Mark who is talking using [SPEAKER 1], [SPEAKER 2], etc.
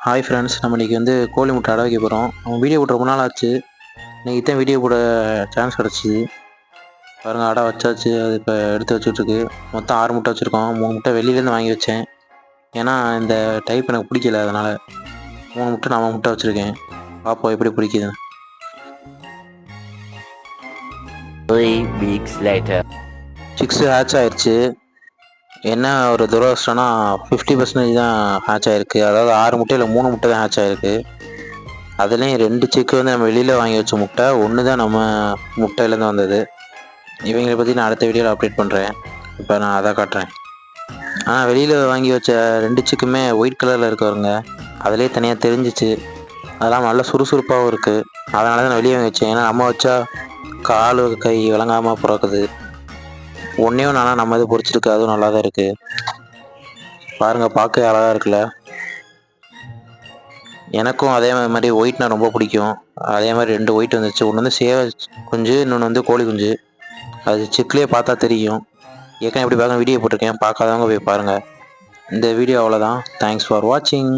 [SPEAKER 1] Hi friends, நம்ம இன்றைக்கி வந்து கோழி முட்டை அடை வைக்க போகிறோம். நம்ம வீடியோ போட்டு ரொம்ப நாள் ஆச்சு. இன்றைக்கி தான் வீடியோ போட சான்ஸ் கிடச்சிது. பாருங்கள், அடை வச்சாச்சு. அது இப்போ எடுத்து வச்சுட்ருக்கு. மொத்தம் 6 முட்டை வச்சுருக்கோம். 3 முட்டை வெளியிலேருந்து வாங்கி வச்சேன். ஏன்னா இந்த டைப் எனக்கு பிடிக்கல, அதனால் 3 முட்டை நான் முட்டை வச்சுருக்கேன். பார்ப்போம் எப்படி பிடிக்குதுன்னு.
[SPEAKER 2] 3 weeks later.
[SPEAKER 1] 6 ஹேட்ச் ஆயிடுச்சு. என்ன ஒரு துரதிர்ஷ்டம்னா 50% தான் ஹேட்ச் ஆகிருக்கு. அதாவது 6 முட்டையில் 3 முட்டை தான் ஹேட்ச் ஆகிருக்கு. அதுலேயும் 2 சிக்கு வந்து நம்ம வெளியில் வாங்கி வச்ச முட்டை, 1 தான் நம்ம முட்டையிலேருந்து வந்தது. இவங்களை பற்றி நான் அடுத்த வீடியோவில் அப்டேட் பண்ணுறேன். இப்போ நான் அதை காட்டுறேன். ஆனால் வெளியில் வாங்கி வச்ச 2 சிக்குமே ஒயிட் கலரில் இருக்கவருங்க. அதிலே தனியாக தெரிஞ்சிச்சு. அதெல்லாம் நல்லா சுறுசுறுப்பாகவும் இருக்குது. அதனால தான் நான் வெளியே வாங்கி வச்சேன். ஏன்னா நம்ம வச்சா கால் கை விளங்காமல் பிறக்குது. ஒன்றையும் நானா நம்ம இது பொறிச்சிருக்கு, அதுவும் நல்லா தான் இருக்குது. பாருங்கள், பார்க்க அழகாக இருக்குல்ல. எனக்கும் அதே மாதிரி ஒயிட்னா ரொம்ப பிடிக்கும். அதே மாதிரி 2 ஒயிட் வந்துச்சு. ஒன்று வந்து சேவை குஞ்சு, இன்னொன்று வந்து கோழி குஞ்சு. அது சிக்லேயே பார்த்தா தெரியும். ஏற்கனவே எப்படி பார்க்க வீடியோ போட்டிருக்கேன், பார்க்காதவங்க போய் பாருங்கள். இந்த வீடியோ அவ்வளோதான். தேங்க்ஸ் ஃபார் வாட்சிங்.